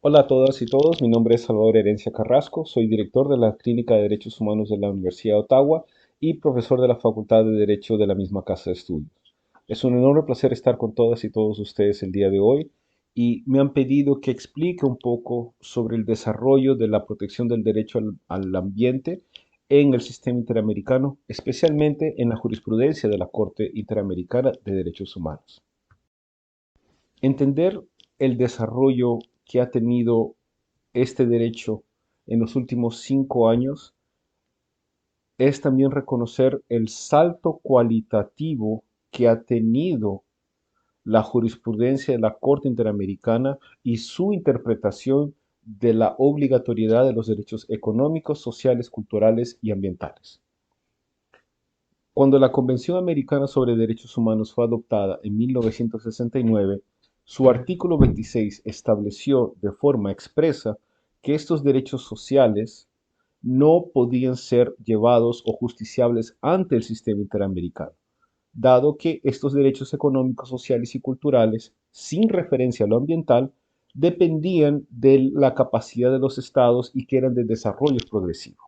Hola a todas y todos, mi nombre es Salvador Herencia Carrasco, soy director de la Clínica de Derechos Humanos de la Universidad de Ottawa y profesor de la Facultad de Derecho de la misma casa de estudios. Es un enorme placer estar con todas y todos ustedes el día de hoy y me han pedido que explique un poco sobre el desarrollo de la protección del derecho al ambiente en el sistema interamericano, especialmente en la jurisprudencia de la Corte Interamericana de Derechos Humanos. Entender el desarrollo que ha tenido este derecho en los últimos 5 años es también reconocer el salto cualitativo que ha tenido la jurisprudencia de la Corte Interamericana y su interpretación de la obligatoriedad de los derechos económicos, sociales, culturales y ambientales. Cuando la Convención Americana sobre Derechos Humanos fue adoptada en 1969, su artículo 26 estableció de forma expresa que estos derechos sociales no podían ser llevados o justiciables ante el sistema interamericano, dado que estos derechos económicos, sociales y culturales, sin referencia a lo ambiental, dependían de la capacidad de los estados y que eran de desarrollo progresivo.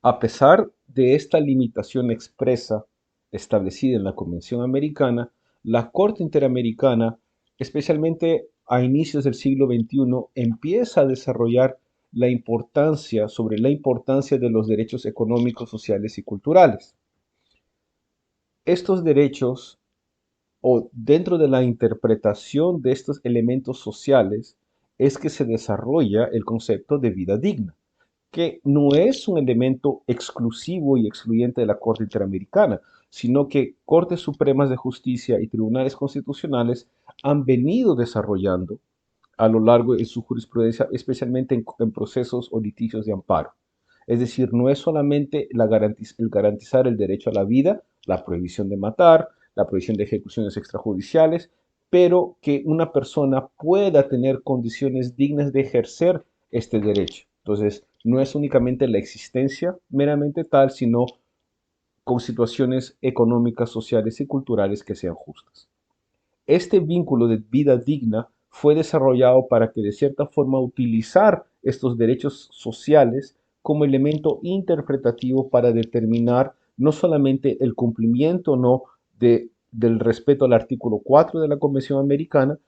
A pesar de esta limitación expresa establecida en la Convención Americana, la Corte Interamericana, especialmente a inicios del siglo XXI, empieza a desarrollar sobre la importancia de los derechos económicos, sociales y culturales. Estos derechos, o dentro de la interpretación de estos elementos sociales, es que se desarrolla el concepto de vida digna, que no es un elemento exclusivo y excluyente de la Corte Interamericana, sino que Cortes Supremas de Justicia y tribunales constitucionales han venido desarrollando a lo largo de su jurisprudencia, especialmente en procesos o litigios de amparo. Es decir, no es solamente el garantizar el derecho a la vida, la prohibición de matar, la prohibición de ejecuciones extrajudiciales, pero que una persona pueda tener condiciones dignas de ejercer este derecho. Entonces, no es únicamente la existencia meramente tal, sino con situaciones económicas, sociales y culturales que sean justas. Este vínculo de vida digna fue desarrollado para que de cierta forma utilizar estos derechos sociales como elemento interpretativo para determinar no solamente el cumplimiento o no del respeto al artículo 4 de la Convención Americana,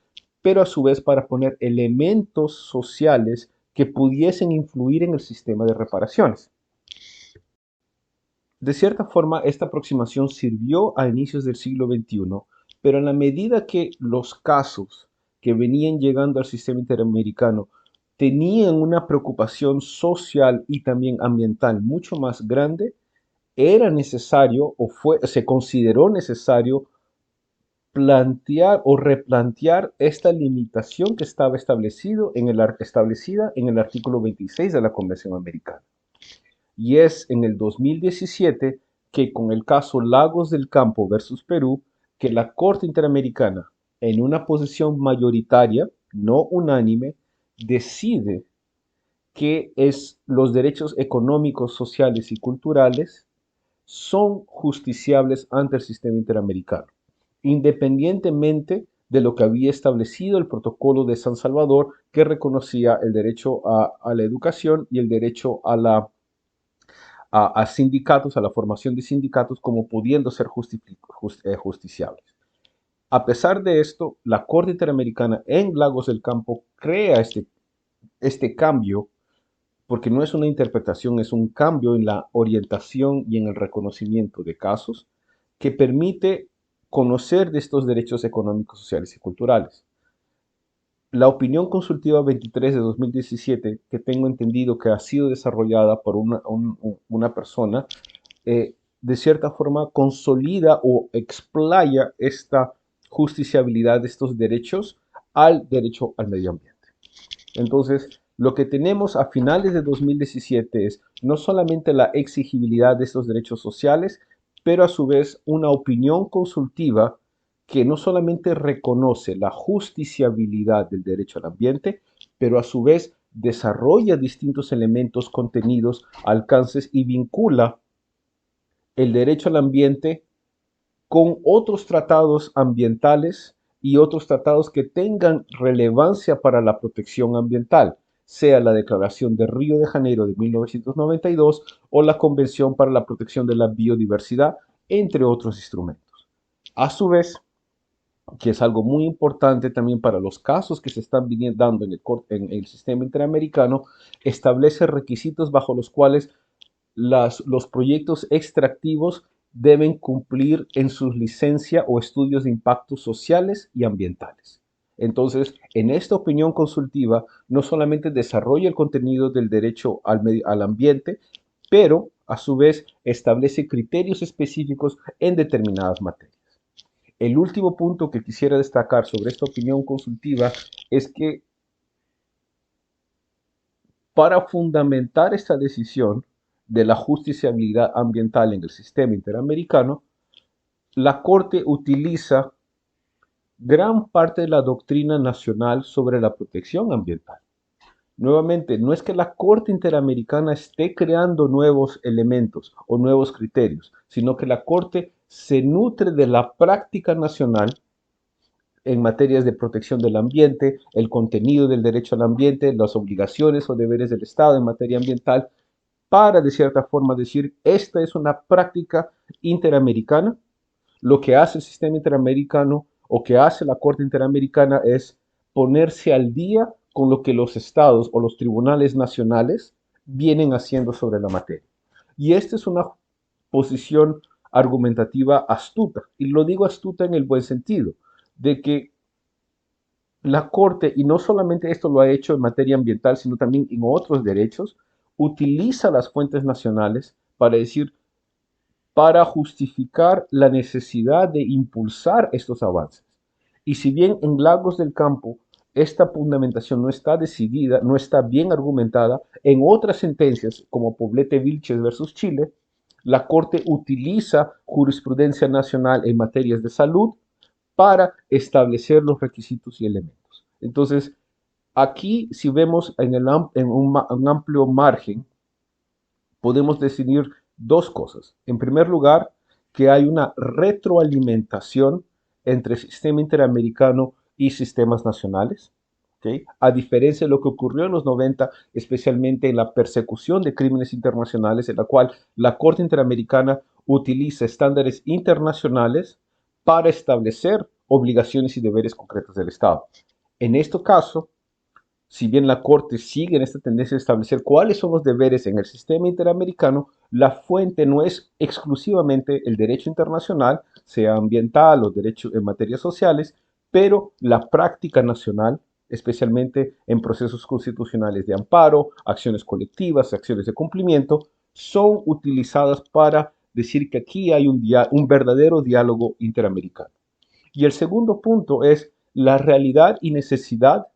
pero a su vez para poner elementos sociales que pudiesen influir en el sistema de reparaciones. De cierta forma, esta aproximación sirvió a inicios del siglo XXI, pero en la medida que los casos que venían llegando al sistema interamericano tenían una preocupación social y también ambiental mucho más grande, era necesario se consideró necesario plantear o replantear esta limitación que estaba establecida en el artículo 26 de la Convención Americana. Y es en el 2017 que con el caso Lagos del Campo versus Perú, que la Corte Interamericana, en una posición mayoritaria, no unánime, decide que los derechos económicos, sociales y culturales son justiciables ante el sistema interamericano, independientemente de lo que había establecido el protocolo de San Salvador, que reconocía el derecho a la educación y el derecho a sindicatos, a la formación de sindicatos como pudiendo ser justiciables. A pesar de esto, la Corte Interamericana en Lagos del Campo crea este cambio, porque no es una interpretación, es un cambio en la orientación y en el reconocimiento de casos que permite conocer de estos derechos económicos, sociales y culturales. La opinión consultiva 23 de 2017, que tengo entendido que ha sido desarrollada por una persona, de cierta forma consolida o explaya esta justiciabilidad de estos derechos al derecho al medio ambiente. Entonces, lo que tenemos a finales de 2017 es no solamente la exigibilidad de estos derechos sociales, pero a su vez una opinión consultiva que no solamente reconoce la justiciabilidad del derecho al ambiente, pero a su vez desarrolla distintos elementos, contenidos, alcances y vincula el derecho al ambiente con otros tratados ambientales y otros tratados que tengan relevancia para la protección ambiental, sea la Declaración de Río de Janeiro de 1992 o la Convención para la Protección de la Biodiversidad, entre otros instrumentos. A su vez, que es algo muy importante también para los casos que se están dando en el sistema interamericano, establece requisitos bajo los cuales los proyectos extractivos deben cumplir en sus licencias o estudios de impactos sociales y ambientales. Entonces, en esta opinión consultiva, no solamente desarrolla el contenido del derecho al ambiente, pero a su vez establece criterios específicos en determinadas materias. El último punto que quisiera destacar sobre esta opinión consultiva es que para fundamentar esta decisión de la justiciabilidad ambiental en el sistema interamericano, la Corte utiliza gran parte de la doctrina nacional sobre la protección ambiental. Nuevamente, no es que la Corte Interamericana esté creando nuevos elementos o nuevos criterios, sino que la Corte se nutre de la práctica nacional en materias de protección del ambiente, el contenido del derecho al ambiente, las obligaciones o deberes del Estado en materia ambiental, para de cierta forma decir, esta es una práctica interamericana. Lo que hace el sistema interamericano o que hace la Corte Interamericana es ponerse al día con lo que los estados o los tribunales nacionales vienen haciendo sobre la materia. Y esta es una posición argumentativa astuta, y lo digo astuta en el buen sentido, de que la Corte, y no solamente esto lo ha hecho en materia ambiental, sino también en otros derechos, utiliza las fuentes nacionales para decir, para justificar la necesidad de impulsar estos avances. Y si bien en Lagos del Campo esta fundamentación no está decidida, no está bien argumentada, en otras sentencias, como Poblete Vilches versus Chile, la Corte utiliza jurisprudencia nacional en materias de salud para establecer los requisitos y elementos. Entonces, aquí si vemos en un amplio margen, podemos definir dos cosas. En primer lugar, que hay una retroalimentación entre el sistema interamericano y sistemas nacionales. ¿Okay? A diferencia de lo que ocurrió en los 90, especialmente en la persecución de crímenes internacionales, en la cual la Corte Interamericana utiliza estándares internacionales para establecer obligaciones y deberes concretos del Estado. En este caso, si bien la Corte sigue en esta tendencia de establecer cuáles son los deberes en el sistema interamericano, la fuente no es exclusivamente el derecho internacional, sea ambiental o derecho en materias sociales, pero la práctica nacional, especialmente en procesos constitucionales de amparo, acciones colectivas, acciones de cumplimiento, son utilizadas para decir que aquí hay un verdadero diálogo interamericano. Y el segundo punto es la realidad y necesidad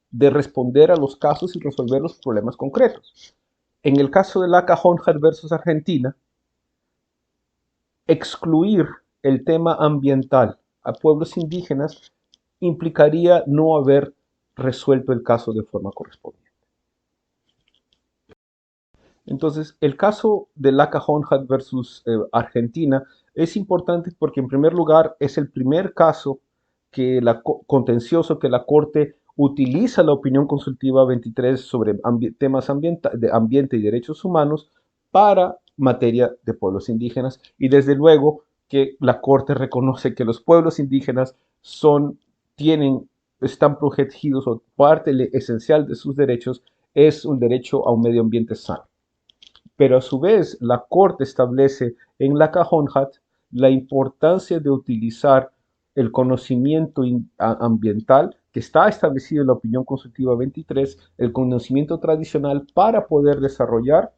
de responder a los casos y resolver los problemas concretos. En el caso de Laca Honjat versus Argentina, excluir el tema ambiental a pueblos indígenas implicaría no haber resuelto el caso de forma correspondiente. Entonces, el caso de Laca Honjat versus Argentina es importante porque, en primer lugar, es el primer caso contencioso que la Corte utiliza la opinión consultiva 23 sobre temas de ambiente y derechos humanos para materia de pueblos indígenas. Y desde luego que la Corte reconoce que los pueblos indígenas están protegidos, o parte esencial de sus derechos es un derecho a un medio ambiente sano. Pero a su vez, la Corte establece en la Cajonjat la importancia de utilizar el conocimiento ambiental que está establecido en la opinión consultiva 23, el conocimiento tradicional para poder desarrollar,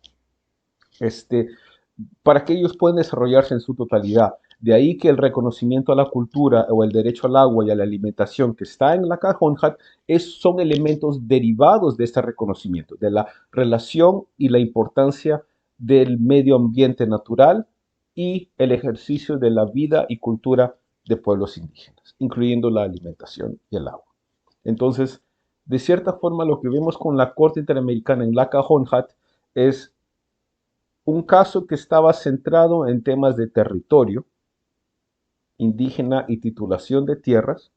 para que ellos puedan desarrollarse en su totalidad. De ahí que el reconocimiento a la cultura o el derecho al agua y a la alimentación que está en la Cajonjat son elementos derivados de este reconocimiento, de la relación y la importancia del medio ambiente natural y el ejercicio de la vida y cultura de pueblos indígenas, incluyendo la alimentación y el agua. Entonces, de cierta forma, lo que vemos con la Corte Interamericana en la Cajonjat es un caso que estaba centrado en temas de territorio, indígena y titulación de tierras,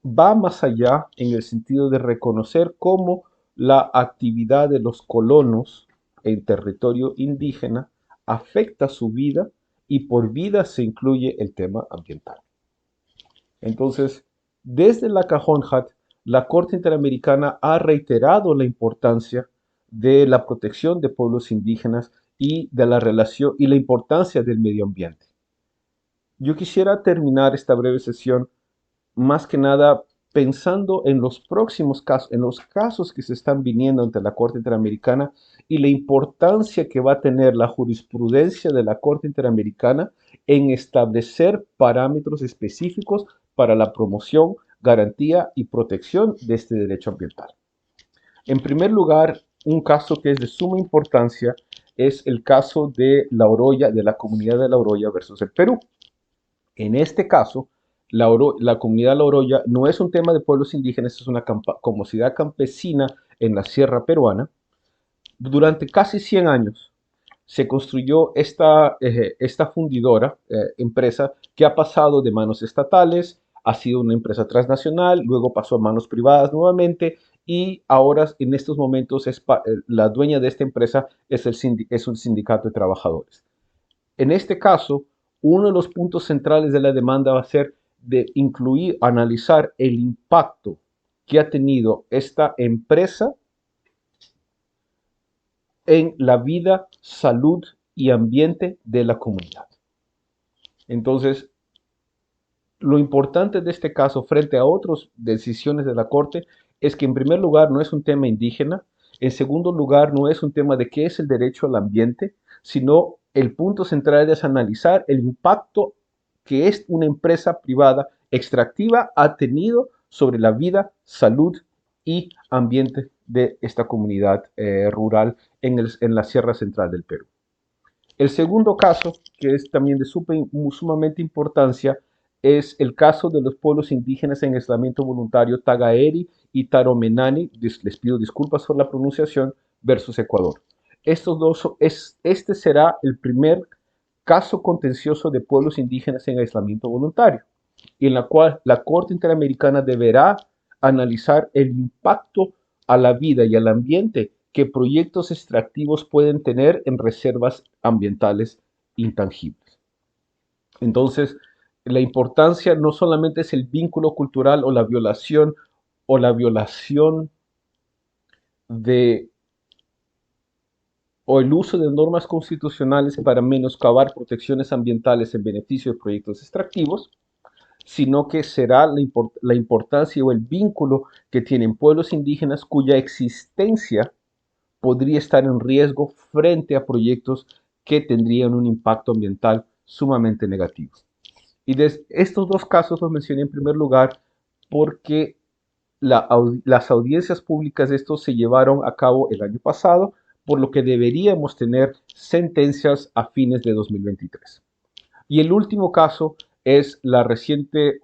va más allá en el sentido de reconocer cómo la actividad de los colonos en territorio indígena afecta su vida y por vida se incluye el tema ambiental. Entonces, desde la Cajonjat, la Corte Interamericana ha reiterado la importancia de la protección de pueblos indígenas y de la relación y la importancia del medio ambiente. Yo quisiera terminar esta breve sesión más que nada pensando en los próximos casos, en los casos que se están viniendo ante la Corte Interamericana y la importancia que va a tener la jurisprudencia de la Corte Interamericana en establecer parámetros específicos para la promoción, garantía y protección de este derecho ambiental. En primer lugar, un caso que es de suma importancia es el caso de La Oroya, de la comunidad de La Oroya versus el Perú. En este caso, la comunidad La Oroya no es un tema de pueblos indígenas, es una comunidad campesina en la sierra peruana. Durante casi 100 años se construyó esta fundidora, empresa, que ha pasado de manos estatales, ha sido una empresa transnacional, luego pasó a manos privadas nuevamente y ahora en estos momentos la dueña de esta empresa es un sindicato de trabajadores. En este caso, uno de los puntos centrales de la demanda va a ser de incluir, analizar el impacto que ha tenido esta empresa en la vida, salud y ambiente de la comunidad. Entonces, lo importante de este caso frente a otras decisiones de la Corte es que en primer lugar no es un tema indígena, en segundo lugar no es un tema de qué es el derecho al ambiente, sino el punto central es analizar el impacto que es una empresa privada extractiva ha tenido sobre la vida, salud y ambiente de esta comunidad rural en la Sierra Central del Perú. El segundo caso, que es también de sumamente importancia, es el caso de los pueblos indígenas en aislamiento voluntario Tagaeri y Taromenani, les pido disculpas por la pronunciación, versus Ecuador. Este será el primer caso contencioso de pueblos indígenas en aislamiento voluntario, en la cual la Corte Interamericana deberá analizar el impacto a la vida y al ambiente que proyectos extractivos pueden tener en reservas ambientales intangibles. Entonces, la importancia no solamente es el vínculo cultural o la violación de o el uso de normas constitucionales para menoscabar protecciones ambientales en beneficio de proyectos extractivos, sino que será la importancia o el vínculo que tienen pueblos indígenas cuya existencia podría estar en riesgo frente a proyectos que tendrían un impacto ambiental sumamente negativo. Y estos dos casos los mencioné en primer lugar porque las audiencias públicas de estos se llevaron a cabo el año pasado, por lo que deberíamos tener sentencias a fines de 2023. Y el último caso es la reciente,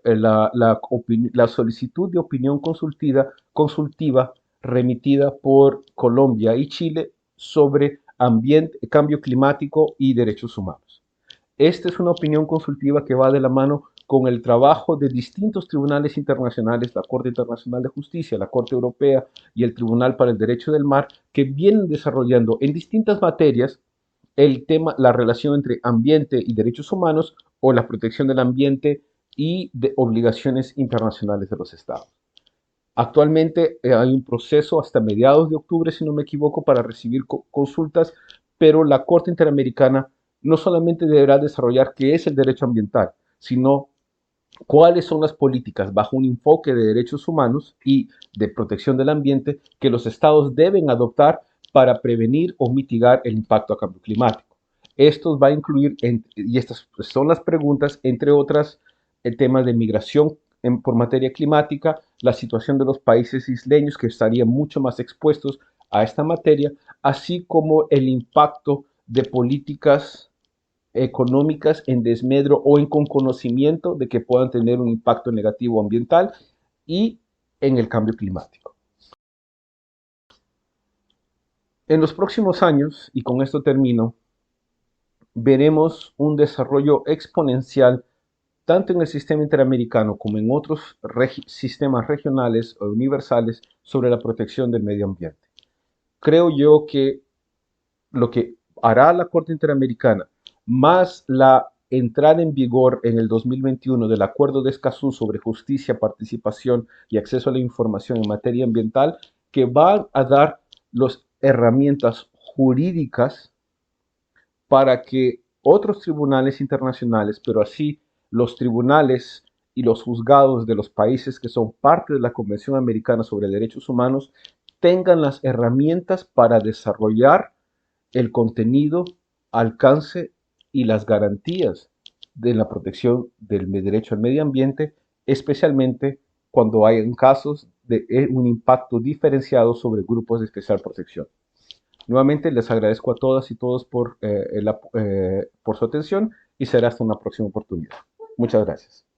la solicitud de opinión consultiva remitida por Colombia y Chile sobre ambiente, cambio climático y derechos humanos. Esta es una opinión consultiva que va de la mano con el trabajo de distintos tribunales internacionales, la Corte Internacional de Justicia, la Corte Europea y el Tribunal para el Derecho del Mar, que vienen desarrollando en distintas materias el tema, la relación entre ambiente y derechos humanos o la protección del ambiente y de obligaciones internacionales de los estados. Actualmente hay un proceso hasta mediados de octubre, si no me equivoco, para recibir consultas, pero la Corte Interamericana no solamente deberá desarrollar qué es el derecho ambiental, sino cuáles son las políticas bajo un enfoque de derechos humanos y de protección del ambiente que los estados deben adoptar para prevenir o mitigar el impacto a cambio climático. Esto va a incluir, y estas son las preguntas, entre otras, el tema de migración por materia climática, la situación de los países isleños que estarían mucho más expuestos a esta materia, así como el impacto de políticas económicas en desmedro o con conocimiento de que puedan tener un impacto negativo ambiental y en el cambio climático. En los próximos años, y con esto termino, veremos un desarrollo exponencial tanto en el sistema interamericano como en otros sistemas regionales o universales sobre la protección del medio ambiente. Creo yo que lo que hará la Corte Interamericana, más la entrada en vigor en el 2021 del Acuerdo de Escazú sobre justicia, participación y acceso a la información en materia ambiental, que van a dar las herramientas jurídicas para que otros tribunales internacionales, pero así los tribunales y los juzgados de los países que son parte de la Convención Americana sobre Derechos Humanos, tengan las herramientas para desarrollar el contenido, alcance y las garantías de la protección del derecho al medio ambiente, especialmente cuando hay casos de un impacto diferenciado sobre grupos de especial protección. Nuevamente les agradezco a todas y todos por su atención y será hasta una próxima oportunidad. Muchas gracias.